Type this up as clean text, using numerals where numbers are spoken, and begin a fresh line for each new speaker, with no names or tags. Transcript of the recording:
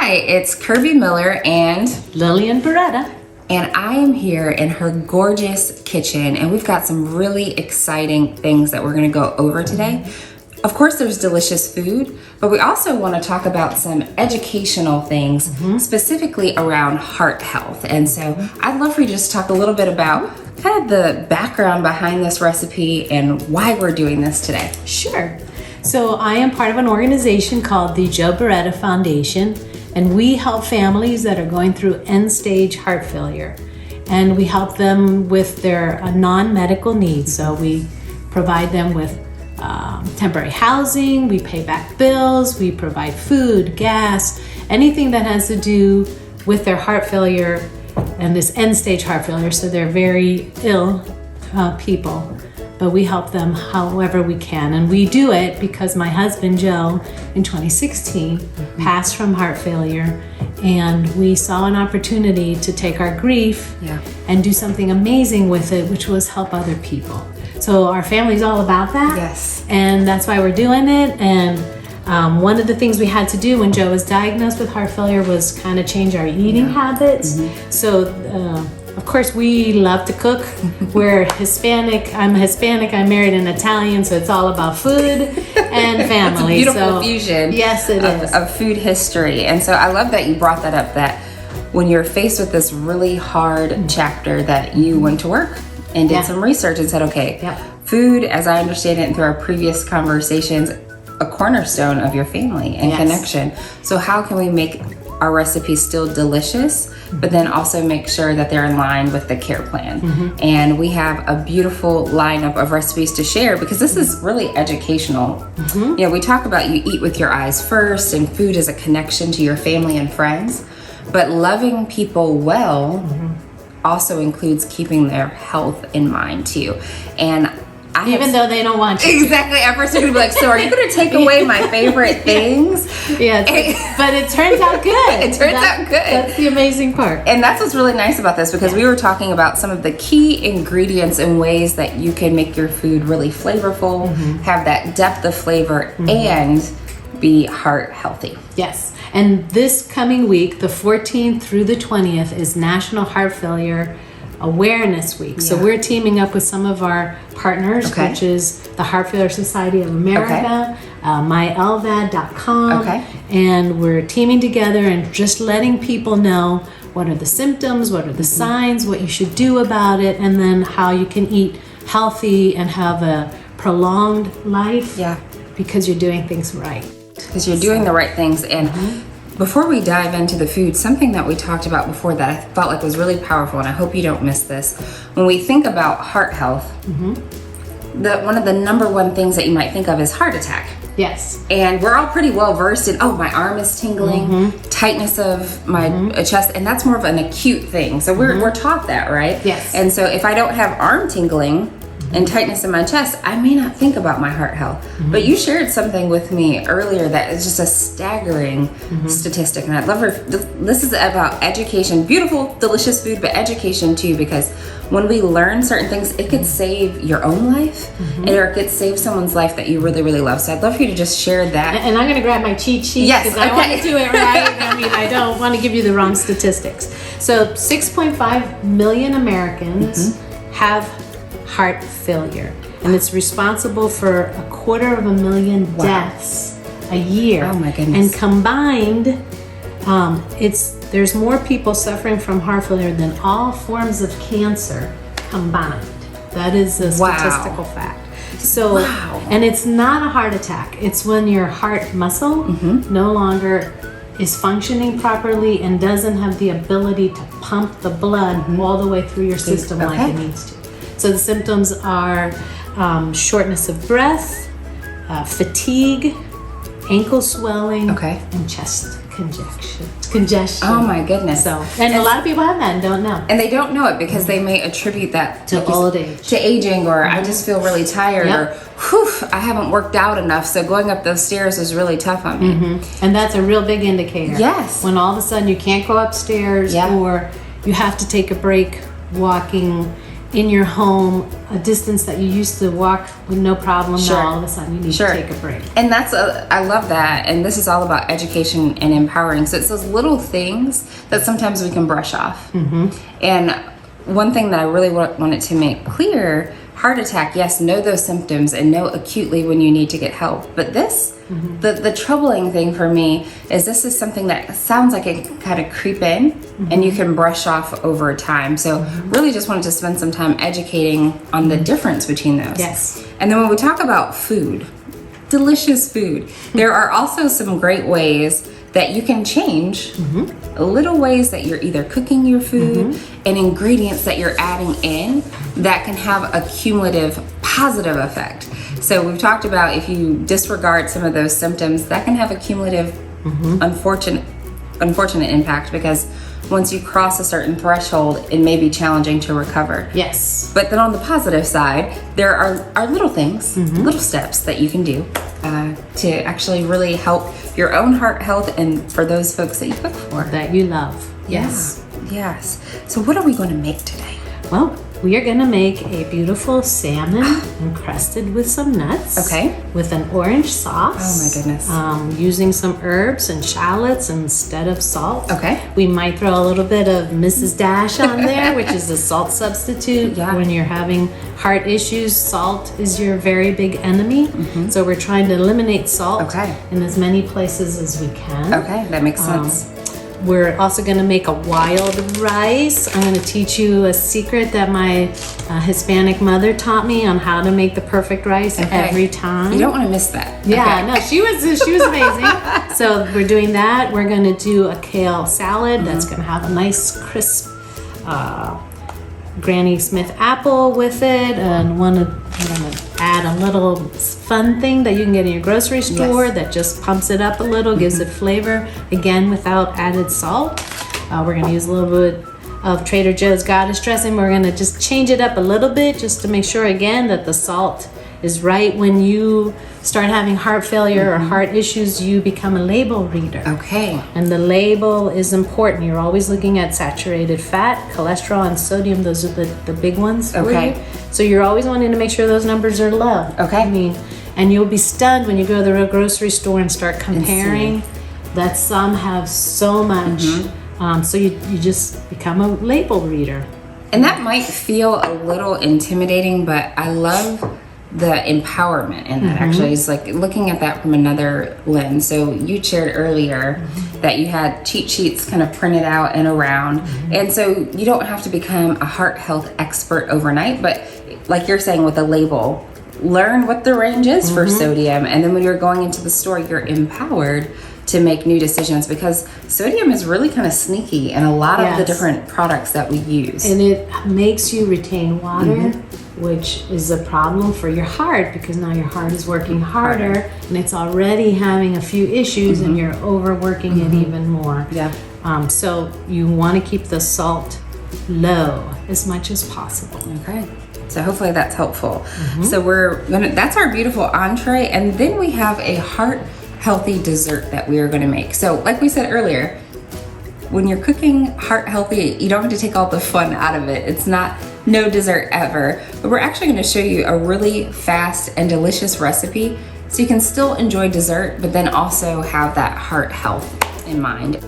Hi, it's Kirbee Miller and
Lillian Beretta.
And I am here in her gorgeous kitchen, and we've got some really exciting things that we're gonna go over today. Of course, there's delicious food, but we also want to talk about some educational things, specifically around heart health. And so I'd love for you to just talk a little bit about kind of the background behind this recipe and why we're doing this today.
Sure. So I am part of an organization called the Joe Beretta Foundation, and we help families that are going through end-stage heart failure. And we help them with their non-medical needs. So we provide them with temporary housing, we pay back bills, we provide food, gas, anything that has to do with their heart failure and this end-stage heart failure. So they're very ill people, but we help them however we can. And we do it because my husband, Joe, in 2016 passed from heart failure, and we saw an opportunity to take our grief and do something amazing with it, which was help other people. So our family's all about that.
Yes.
And that's why we're doing it. And one of the things we had to do when Joe was diagnosed with heart failure was kind of change our eating habits. So of course we love to cook. We're Hispanic. I'm Hispanic. I married an Italian, so it's all about food and family.
It's a beautiful fusion.
Yes, it is.
Of food history. And so I love that you brought that up, that when you're faced with this really hard chapter that you went to work and did some research and said, okay, food, as I understand it and through our previous conversations, a cornerstone of your family and connection. So how can we make our recipes still delicious, but then also make sure that they're in line with the care plan? And we have a beautiful lineup of recipes to share because this is really educational. You know, we talk about you eat with your eyes first, and food is a connection to your family and friends, but loving people well also includes keeping their health in mind too. And
even though they don't want to.
Exactly. At first you're going to be like, so are you going to take away my favorite things?
Yes. But it turns out good.
It turns out good.
That's the amazing part.
And that's what's really nice about this, because we were talking about some of the key ingredients and ways that you can make your food really flavorful, have that depth of flavor, and be heart healthy.
Yes. And this coming week, the 14th through the 20th, is National Heart Failure Awareness Week. So we're teaming up with some of our partners, which is the Heart Failure Society of America, mylvad.com, and we're teaming together and just letting people know what are the symptoms, what are the signs, what you should do about it, and then how you can eat healthy and have a prolonged life because you're doing things right.
Because you're doing the right things. And before we dive into the food, something that we talked about before that I felt like was really powerful, and I hope you don't miss this. When we think about heart health, one of the number one things that you might think of is heart attack.
Yes.
And we're all pretty well versed in, oh, my arm is tingling, tightness of my chest, and that's more of an acute thing. So we're taught that, right?
Yes.
And so if I don't have arm tingling and tightness in my chest, I may not think about my heart health. But you shared something with me earlier that is just a staggering statistic, and I'd love for this is about education, beautiful, delicious food, but education too, because when we learn certain things, it could save your own life, or it could save someone's life that you really, really love. So I'd love for you to just share that.
And I'm going to grab my cheat sheet because I want to do it right. I mean, I don't want to give you the wrong statistics. So 6.5 million Americans have heart failure, and it's responsible for 250,000 deaths a year.
Oh my goodness.
And combined, there's more people suffering from heart failure than all forms of cancer combined. That is a statistical fact. So, and it's not a heart attack. It's when your heart muscle no longer is functioning properly and doesn't have the ability to pump the blood all the way through your system like it needs to. So the symptoms are shortness of breath, fatigue, ankle swelling, and chest congestion.
Oh my goodness.
So, and a lot of people have that and don't know.
And they don't know it because they may attribute that
to old age,
to aging, or I just feel really tired, or I haven't worked out enough, so going up those stairs is really tough on me.
And that's a real big indicator.
Yes.
When all of a sudden you can't go upstairs, or you have to take a break walking in your home, a distance that you used to walk with no problem.
Sure.
Now all of a sudden you need to take a break.
And I love that. And this is all about education and empowering. So it's those little things that sometimes we can brush off. And one thing that I really wanted to make clear, heart attack, yes, know those symptoms and know acutely when you need to get help. But this, the troubling thing for me is this is something that sounds like it can kind of creep in and you can brush off over time. So really just wanted to spend some time educating on the difference between those.
Yes.
And then when we talk about food, delicious food, there are also some great ways that you can change, little ways that you're either cooking your food and ingredients that you're adding in that can have a cumulative positive effect. So we've talked about if you disregard some of those symptoms, that can have a cumulative unfortunate impact, because once you cross a certain threshold, it may be challenging to recover.
Yes.
But then on the positive side, there are little things, little steps that you can do to actually really help your own heart health and for those folks that you cook for.
That you love. Yes.
Yes. So what are we going to make today?
Well, we are going to make a beautiful salmon encrusted with some nuts.
Okay.
With an orange sauce.
Oh my goodness.
Using some herbs and shallots instead of salt.
Okay.
We might throw a little bit of Mrs. Dash on there, which is a salt substitute.
Yeah.
When you're having heart issues, salt is your very big enemy. So we're trying to eliminate salt in as many places as we can.
Okay, that makes sense.
We're also going to make a wild rice. I'm going to teach you a secret that my Hispanic mother taught me on how to make the perfect rice every time.
You don't want to miss that.
Yeah, no, she was amazing. So we're doing that. We're going to do a kale salad that's going to have a nice crisp Granny Smith apple with it, and we're going to add a little fun thing that you can get in your grocery store that just pumps it up a little, gives it flavor, again without added salt. We're going to use a little bit of Trader Joe's Goddess dressing. We're going to just change it up a little bit just to make sure again that the salt is right. When you start having heart failure or heart issues, you become a label reader.
Okay.
And the label is important. You're always looking at saturated fat, cholesterol, and sodium. Those are the big ones for you. So you're always wanting to make sure those numbers are low.
Okay.
I mean, and you'll be stunned when you go to the grocery store and start comparing that some have so much. So you just become a label reader.
And that might feel a little intimidating, but I love the empowerment in that. Actually, it's like looking at that from another lens. So you shared earlier that you had cheat sheets kind of printed out and around, and so you don't have to become a heart health expert overnight, but like you're saying with a label, learn what the range is for sodium, and then when you're going into the store, you're empowered to make new decisions, because sodium is really kind of sneaky in a lot of the different products that we use.
And it makes you retain water, which is a problem for your heart, because now your heart is working harder and it's already having a few issues and you're overworking it even more. So you want to keep the salt low as much as possible.
Okay. So hopefully that's helpful. So that's our beautiful entree, and then we have a heart healthy dessert that we are going to make. So like we said earlier, when you're cooking heart healthy, you don't have to take all the fun out of it. It's not no dessert ever, but we're actually going to show you a really fast and delicious recipe so you can still enjoy dessert, but then also have that heart health in mind.